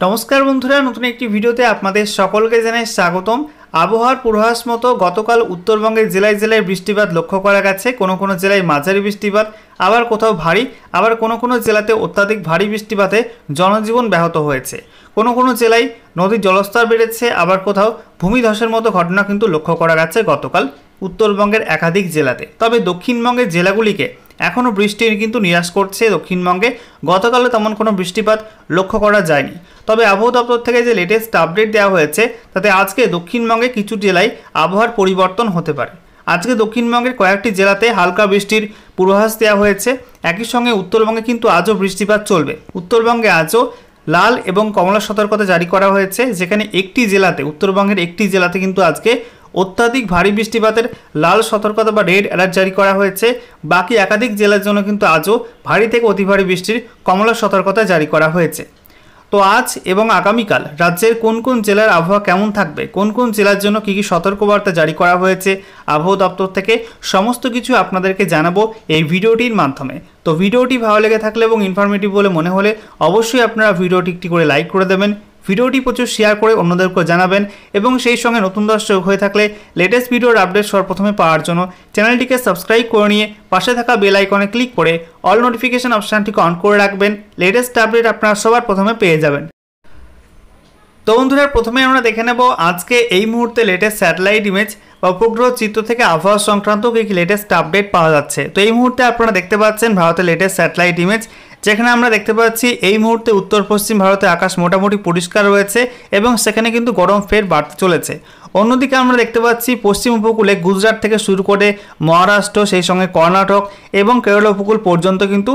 नमस्कार बंधुरा नतून एक भिडियोते आपनादेर सकलके जानाई स्वागतम। आबहावार पूर्वाभास मतो गतकाल उत्तरबंगेर जेलाय जेलाय बृष्टिपात लक्ष्य करा गेছে। कोनो कोनो जेलाय माझारि बृष्टिपात, आबार कोथाओ भारी, आबार कोनो कोनो जेलाते अत्याधिक भारी बृष्टिपाते जनजीवन ब्याहत हয়েছে। कोनो कोनो जेलाय नदीर जलस्तर बेড়েছে, आबार कोथाओ भूमिधসের मतो घटना किन्तु लक्ष्य करा गेছে गतकाल उत्तरबंगेर एकाधिक जेलाते। तबे दक्षिणबंगेर जेलागुलिके एखोनो बृष्टिर किन्तु निराश करছে दक्षिणबंगे। गतकाल तेमन कोनो बृष्टिपात लक्ष्य करा जायनि। तबे आबहावा दफ्तर थेके जे लेटेस्ट आपडेट देওয়া হয়েছে ताते आजके दक्षिणबंगे किछु जेलाय आबहावार परिवर्तन होते पारे। आजके दक्षिणबंगेर कयेकटी जेलाते हालका बृष्टिर पूर्वाभास देওয়া হয়েছে। একই সঙ্গে उत्तरबंगे किन्तु आजও बृष्टिपात चलবে। उत्तरबंगे आजও लाल एवं कमला सतर्कता जारी करा হয়েছে, যেখানে একটি জেলাতে उत्तरबंगेर একটি জেলাতে কিন্তু আজকে अत्याधिक भारी बृष्टिपातेर लाल सतर्कता बा रेड अलर्ट जारी करा হয়েছে। बाकी एकाधिक জেলার জন্য কিন্তু আজও भारी থেকে অতি ভারী বৃষ্টির কমলা সতর্কতা জারি করা হয়েছে। তো আজ এবং আগামীকাল রাজ্যের কোন কোন জেলার আবহাওয়া কেমন থাকবে, কোন কোন জেলার জন্য কী কী সতর্কবার্তা জারি করা হয়েছে আবহাওয়া দপ্তর থেকে, সমস্ত কিছু আপনাদেরকে জানাবো এই ভিডিওটির মাধ্যমে। তো ভিডিওটি ভালো লেগে থাকলে এবং ইনফরমেটিভ বলে মনে হলে অবশ্যই আপনারা ভিডিওটি একটি করে লাইক করে দেবেন, ভিডিওটি প্রচুর শেয়ার করে অন্যদেরকে জানাবেন এবং সেই সঙ্গে নতুন দর্শক হয়ে থাকলে লেটেস্ট ভিডিওর আপডেট সর্বপ্রথমে পাওয়ার জন্য চ্যানেলটিকে সাবস্ক্রাইব করে নিয়ে পাশে থাকা বেল আইকনে ক্লিক করে অল নোটিফিকেশন অপশনটিকে অন করে রাখবেন। লেটেস্ট আপডেট আপনারা সবার প্রথমে পেয়ে যাবেন। তো বন্ধুরা, প্রথমে আমরা দেখে নেব আজকে এই মুহূর্তে লেটেস্ট স্যাটেলাইট ইমেজ বা উপগ্রহ চিত্র থেকে আবহাওয়া সংক্রান্ত কি লেটেস্ট আপডেট পাওয়া যাচ্ছে। তো এই মুহূর্তে আপনারা দেখতে পাচ্ছেন ভারতের লেটেস্ট স্যাটেলাইট ইমেজ, যেখানে আমরা দেখতে পাচ্ছি এই মুহূর্তে উত্তর পশ্চিম ভারতে আকাশ মোটামুটি পরিষ্কার রয়েছে এবং সেখানে কিন্তু গরম ফের বাড়তে চলেছে। অন্যদিকে আমরা দেখতে পাচ্ছি পশ্চিম উপকূলে গুজরাট থেকে শুরু করে মহারাষ্ট্র, সেই সঙ্গে কর্ণাটক এবং কেরল উপকূল পর্যন্ত কিন্তু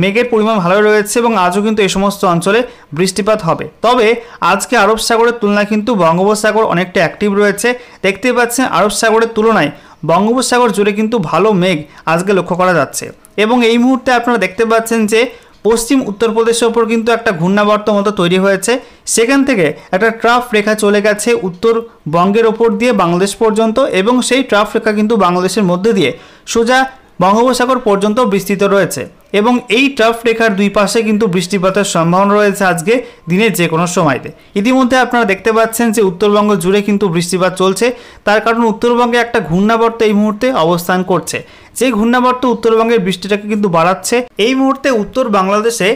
মেঘের পরিমাণ ভালো রয়েছে এবং আজও কিন্তু এই সমস্ত অঞ্চলে বৃষ্টিপাত হবে। তবে আজকে আরব সাগরের তুলনায় কিন্তু বঙ্গোপসাগর অনেকটা অ্যাক্টিভ রয়েছে। দেখতে পাচ্ছেন আরব সাগরের তুলনায় বঙ্গোপসাগর জুড়ে কিন্তু ভালো মেঘ আজকে লক্ষ্য করা যাচ্ছে এবং এই মুহূর্তে আপনারা দেখতে পাচ্ছেন যে পশ্চিম উত্তরপ্রদেশের ওপর কিন্তু একটা ঘূর্ণাবর্ত মতো তৈরি হয়েছে। সেখান থেকে একটা ট্রাফ রেখা চলে গেছে উত্তরবঙ্গের ওপর দিয়ে বাংলাদেশ পর্যন্ত এবং সেই ট্রাফ রেখা কিন্তু বাংলাদেশের মধ্যে দিয়ে সোজা বঙ্গোপসাগর পর্যন্ত বিস্তৃত রয়েছে এবং এই ট্রাফ রেখার দুই পাশে কিন্তু বৃষ্টিপাতের সম্ভাবনা রয়েছে আজকে দিনের যে কোনো সময়তে। ইতিমধ্যে আপনারা দেখতে পাচ্ছেন যে উত্তরবঙ্গ জুড়ে কিন্তু বৃষ্টিপাত চলছে, তার কারণ উত্তরবঙ্গে একটা ঘূর্ণাবর্ত এই মুহূর্তে অবস্থান করছে। যে ঘূর্ণাবর্ত উত্তরবঙ্গের বৃষ্টিটাকে কিন্তু বাড়াচ্ছে। এই মুহূর্তে উত্তর বাংলাদেশে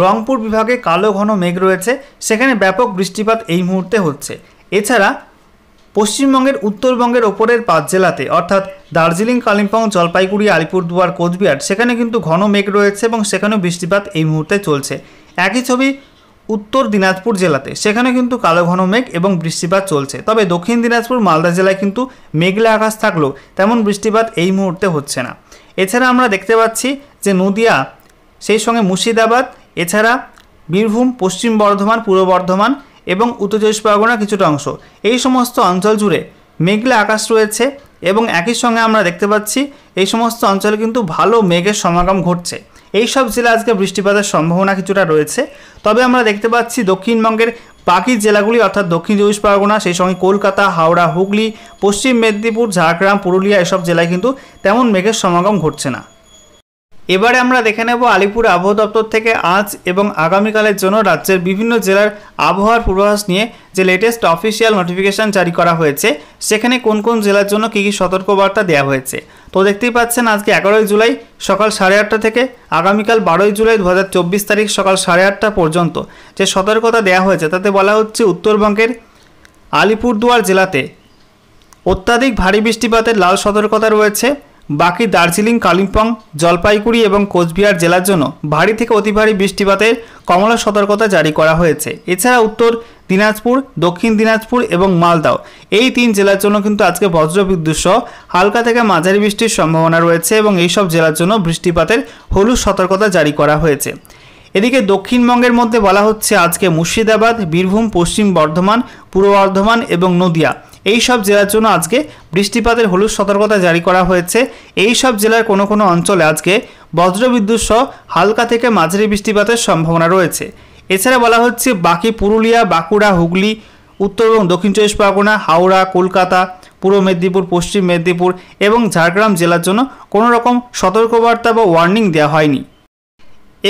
রংপুর বিভাগে কালো ঘন মেঘ রয়েছে, সেখানে ব্যাপক বৃষ্টিপাত এই মুহূর্তে হচ্ছে। এছাড়া পশ্চিমবঙ্গের উত্তরবঙ্গের ওপরের 5 জেলাতে অর্থাৎ দার্জিলিং, কালিম্পং, জলপাইগুড়ি, আলিপুরদুয়ার, কোচবিহার সেখানে কিন্তু ঘন মেঘ রয়েছে এবং সেখানেও বৃষ্টিপাত এই মুহূর্তে চলছে। একই ছবি উত্তর দিনাজপুর জেলাতে, সেখানে কিন্তু কালো ঘন মেঘ এবং বৃষ্টিপাত চলছে। তবে দক্ষিণ দিনাজপুর, মালদা জেলায় কিন্তু মেঘলা আকাশ থাকলেও তেমন বৃষ্টিপাত এই মুহূর্তে হচ্ছে না। এছাড়া আমরা দেখতে পাচ্ছি যে নদিয়া, সেই সঙ্গে মুর্শিদাবাদ, এছাড়া বীরভূম, পশ্চিম বর্ধমান, পূর্ব বর্ধমান এবং উত্তর চব্বিশ পরগনা কিছুটা অংশ, এই সমস্ত অঞ্চল জুড়ে মেঘলা আকাশ রয়েছে এবং একই সঙ্গে আমরা দেখতে পাচ্ছি এই সমস্ত অঞ্চলে কিন্তু ভালো মেঘের সমাগম ঘটছে। এই সব জেলা আজকে বৃষ্টিপাতের সম্ভাবনা কিছুটা রয়েছে। তবে আমরা দেখতে পাচ্ছি দক্ষিণবঙ্গের বাকি জেলাগুলি অর্থাৎ দক্ষিণ চব্বিশ পরগনা, সেই সঙ্গে কলকাতা, হাওড়া, হুগলি, পশ্চিম মেদিনীপুর, ঝাড়গ্রাম, পুরুলিয়া এসব জেলায় কিন্তু তেমন মেঘের সমাগম ঘটছে না। এবারে আমরা দেখে নেব আলিপুর আবহাওয়া দপ্তর থেকে আজ এবং আগামীকালের জন্য রাজ্যের বিভিন্ন জেলার আবহাওয়ার পূর্বাভাস নিয়ে যে লেটেস্ট অফিসিয়াল নোটিফিকেশান জারি করা হয়েছে, সেখানে কোন কোন জেলার জন্য কী কী সতর্কবার্তা দেওয়া হয়েছে। তো দেখতেই পাচ্ছেন আজকে 11ই জুলাই সকাল 8:30 থেকে আগামীকাল 12ই জুলাই 2024 তারিখ সকাল 8:30 পর্যন্ত যে সতর্কতা দেওয়া হয়েছে তাতে বলা হচ্ছে উত্তরবঙ্গের আলিপুরদুয়ার জেলাতে অত্যাধিক ভারী বৃষ্টিপাতের লাল সতর্কতা রয়েছে। বাকি দার্জিলিং, কালিম্পং, জলপাইগুড়ি এবং কোচবিহার জেলার জন্য ভারী থেকে অতি ভারী বৃষ্টিপাতের কমলা সতর্কতা জারি করা হয়েছে। এছাড়া উত্তর দিনাজপুর, দক্ষিণ দিনাজপুর এবং মালদাও এই 3 জেলার জন্য কিন্তু আজকে বজ্রবিদ্যুৎ সহ হালকা থেকে মাঝারি বৃষ্টির সম্ভাবনা রয়েছে এবং এই সব জেলার জন্য বৃষ্টিপাতের হলুদ সতর্কতা জারি করা হয়েছে। এদিকে দক্ষিণবঙ্গের মধ্যে বলা হচ্ছে আজকে মুর্শিদাবাদ, বীরভূম, পশ্চিম বর্ধমান, পূর্ব বর্ধমান এবং নদিয়া এই সব জেলার জন্য আজকে বৃষ্টিপাতের হলুদ সতর্কতা জারি করা হয়েছে। এই সব জেলার কোনো কোনো অঞ্চলে আজকে বজ্রবিদ্যুৎ সহ হালকা থেকে মাঝারি বৃষ্টিপাতের সম্ভাবনা রয়েছে। এছাড়া বলা হচ্ছে বাকি পুরুলিয়া, বাঁকুড়া, হুগলি, উত্তর এবং দক্ষিণ চব্বিশ পরগনা, হাওড়া, কলকাতা, পূর্ব মেদিনীপুর, পশ্চিম মেদিনীপুর এবং ঝাড়গ্রাম জেলার জন্য কোনো রকম সতর্কবার্তা বা ওয়ার্নিং দেওয়া হয়নি।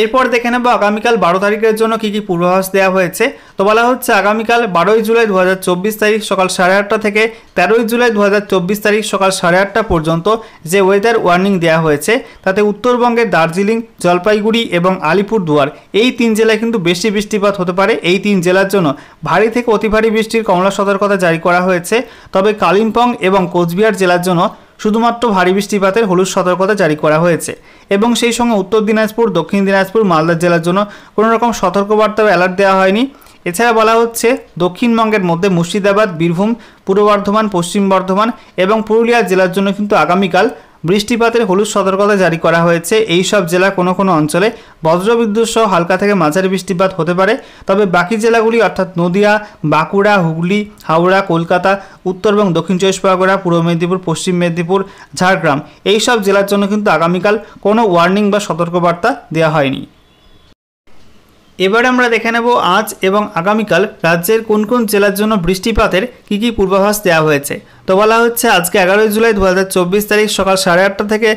এরপর দেখে নেব আগামীকাল 12 তারিখের জন্য কী কী পূর্বাভাস দেওয়া হয়েছে। তো বলা হচ্ছে আগামীকাল 12ই জুলাই 2024 তারিখ সকাল 8:30 থেকে 13ই জুলাই 2024 তারিখ সকাল 8:30 পর্যন্ত যে ওয়েদার ওয়ার্নিং দেওয়া হয়েছে তাতে উত্তরবঙ্গের দার্জিলিং, জলপাইগুড়ি এবং আলিপুরদুয়ার এই 3 জেলায় কিন্তু বেশি বৃষ্টিপাত হতে পারে। এই 3 জেলার জন্য ভারী থেকে অতি ভারী বৃষ্টির কমলা সতর্কতা জারি করা হয়েছে। তবে কালিম্পং এবং কোচবিহার জেলার জন্য শুধুমাত্র ভারী বৃষ্টিপাতের হলুদ সতর্কতা জারি করা হয়েছে এবং সেই সঙ্গে উত্তর দিনাজপুর, দক্ষিণ দিনাজপুর, মালদা জেলার জন্য কোনো রকম সতর্কবার্তা বা অ্যালার্ট দেওয়া হয়নি। এছাড়া বলা হচ্ছে দক্ষিণবঙ্গের মধ্যে মুর্শিদাবাদ, বীরভূম, পূর্ব বর্ধমান, পশ্চিম বর্ধমান এবং পুরুলিয়া জেলার জন্য কিন্তু আগামীকাল বৃষ্টিপাতের হলুদ সতর্কতা জারি করা হয়েছে। এই সব জেলা কোনো কোনো অঞ্চলে বজ্রবিদ্যুৎ সহ হালকা থেকে মাঝারি বৃষ্টিপাত হতে পারে। তবে বাকি জেলাগুলি অর্থাৎ নদিয়া, বাঁকুড়া, হুগলি, হাওড়া, কলকাতা, উত্তর এবং দক্ষিণ 24 পরগনা, পূর্ব মেদিনীপুর, পশ্চিম মেদিনীপুর, ঝাড়গ্রাম এই সব জেলার জন্য কিন্তু আগামীকাল কোনো ওয়ার্নিং বা সতর্কবার্তা দেওয়া হয়নি। এবার আমরা দেখে নেব আজ এবং আগামীকাল রাজ্যের কোন কোন জেলার জন্য বৃষ্টিপাতের কী কী পূর্বাভাস দেওয়া হয়েছে। তো বলা হচ্ছে আজকে 11ই জুলাই 2024 তারিখ সকাল 8:30 থেকে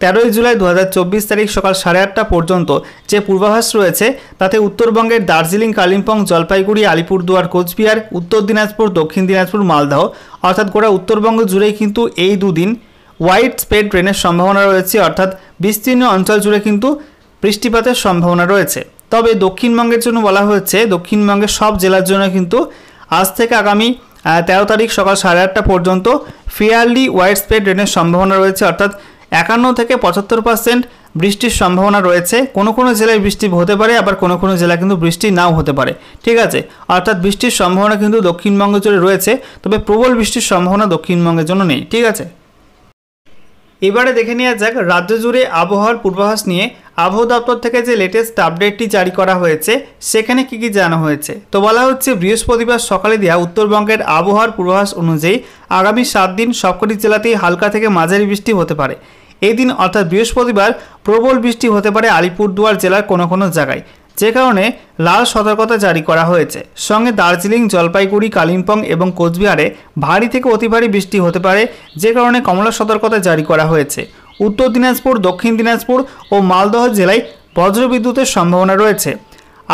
13ই জুলাই 2024 তারিখ সকাল 8:30 পর্যন্ত যে পূর্বাভাস রয়েছে তাতে উত্তরবঙ্গের দার্জিলিং, কালিম্পং, জলপাইগুড়ি, আলিপুরদুয়ার, কোচবিহার, উত্তর দিনাজপুর, দক্ষিণ দিনাজপুর, মালদহ অর্থাৎ গোটা উত্তরবঙ্গ জুড়েই কিন্তু এই দুদিন ওয়াইড স্প্রেড রেনের সম্ভাবনা রয়েছে, অর্থাৎ বিস্তীর্ণ অঞ্চল জুড়ে কিন্তু বৃষ্টিপাতের সম্ভাবনা রয়েছে। তবে দক্ষিণবঙ্গের জন্য বলা হয়েছে দক্ষিণবঙ্গের সব জেলার জন্য কিন্তু আজ থেকে আগামী 13 তারিখ সকাল 8:30 পর্যন্ত ফেয়ারলি ওয়াইড স্প্রেড রেনের সম্ভাবনা রয়েছে, অর্থাৎ 51 থেকে 75% বৃষ্টির সম্ভাবনা রয়েছে। কোনো কোনো জেলায় বৃষ্টি হতে পারে, আবার কোনো কোনো জেলায় কিন্তু বৃষ্টি নাও হতে পারে। ঠিক আছে, অর্থাৎ বৃষ্টির সম্ভাবনা কিন্তু দক্ষিণবঙ্গ জুড়ে রয়েছে, তবে প্রবল বৃষ্টির সম্ভাবনা দক্ষিণবঙ্গের জন্য নেই। ঠিক আছে, এবারে দেখে নেওয়া যাক রাজ্য জুড়ে আবহাওয়ার পূর্বাভাস নিয়ে আবহাওয়া দপ্তর থেকে যে লেটেস্ট আপডেটটি জারি করা হয়েছে সেখানে কি কি জানানো হয়েছে। তো বলা হচ্ছে বৃহস্পতিবার সকালে দেওয়া উত্তরবঙ্গের আবহাওয়ার পূর্বাভাস অনুযায়ী আগামী 7 দিন সবকটি জেলাতেই হালকা থেকে মাঝারি বৃষ্টি হতে পারে। এই দিন অর্থাৎ বৃহস্পতিবার প্রবল বৃষ্টি হতে পারে আলিপুরদুয়ার জেলার কোনো কোনো জায়গায়, যে কারণে লাল সতর্কতা জারি করা হয়েছে। সঙ্গে দার্জিলিং, জলপাইগুড়ি, কালিম্পং এবং কোচবিহারে ভারী থেকে অতি ভারী বৃষ্টি হতে পারে, যে কারণে কমলা সতর্কতা জারি করা হয়েছে। উত্তর দিনাজপুর, দক্ষিণ দিনাজপুর ও মালদহ জেলায় বজ্রবিদ্যুতের সম্ভাবনা রয়েছে।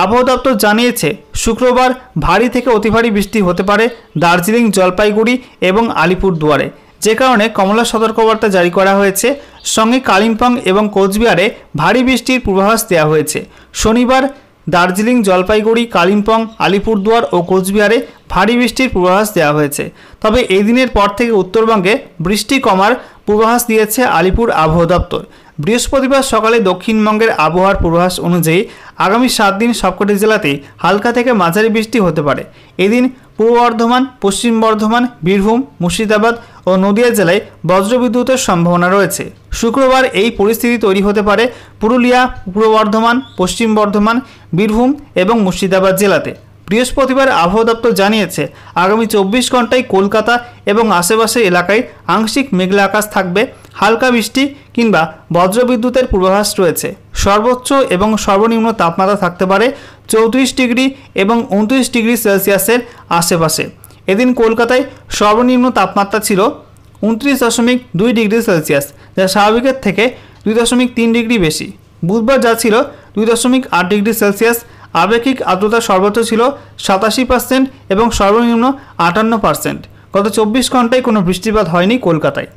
আবহাওয়া দপ্তর জানিয়েছে শুক্রবার ভারী থেকে অতি ভারী বৃষ্টি হতে পারে দার্জিলিং, জলপাইগুড়ি এবং আলিপুরদুয়ারে, যে কারণে কমলা সতর্কবার্তা জারি করা হয়েছে। সঙ্গে কালিম্পং এবং কোচবিহারে ভারী বৃষ্টির পূর্বাভাস দেওয়া হয়েছে। শনিবার দার্জিলিং, জলপাইগুড়ি, কালিম্পং, আলিপুরদুয়ার ও কোচবিহারে ভারী বৃষ্টির পূর্বাভাস দেওয়া হয়েছে। তবে এই দিনের পর থেকে উত্তরবঙ্গে বৃষ্টি কমার পূর্বাভাস দিয়েছে আলিপুর আবহাওয়া দপ্তর। বৃহস্পতিবার সকালে দক্ষিণবঙ্গের আবহাওয়ার পূর্বাভাস অনুযায়ী আগামী 7 দিন সবকটি জেলাতেই হালকা থেকে মাঝারি বৃষ্টি হতে পারে। এদিন পূর্ব বর্ধমান, পশ্চিম বর্ধমান, বীরভূম, মুর্শিদাবাদ ও নদিয়া জেলায় বজ্রবিদ্যুতের সম্ভাবনা রয়েছে। শুক্রবার এই পরিস্থিতি তৈরি হতে পারে পুরুলিয়া, পূর্ব বর্ধমান, পশ্চিম বর্ধমান, বীরভূম এবং মুর্শিদাবাদ জেলাতে। বৃহস্পতিবার আবহাওয়া দপ্তর জানিয়েছে আগামী 24 ঘন্টায় কলকাতা এবং আশেপাশের এলাকায় আংশিক মেঘলা আকাশ থাকবে, হালকা বৃষ্টি কিংবা বজ্রবিদ্যুতের পূর্বাভাস রয়েছে। সর্বোচ্চ এবং সর্বনিম্ন তাপমাত্রা থাকতে পারে 34 ডিগ্রি এবং 29 ডিগ্রি সেলসিয়াসের আশেপাশে। এদিন কলকাতায় সর্বনিম্ন তাপমাত্রা ছিল 29.2 ডিগ্রি সেলসিয়াস, যা স্বাভাবিকের থেকে 2.3 ডিগ্রি বেশি। বুধবার যা ছিল 2.8 ডিগ্রি সেলসিয়াস। আপেক্ষিক আর্দ্রতা সর্বোচ্চ ছিল 87% এবং সর্বনিম্ন 58%। গত 24 ঘন্টায় কোনো বৃষ্টিপাত হয়নি কলকাতায়।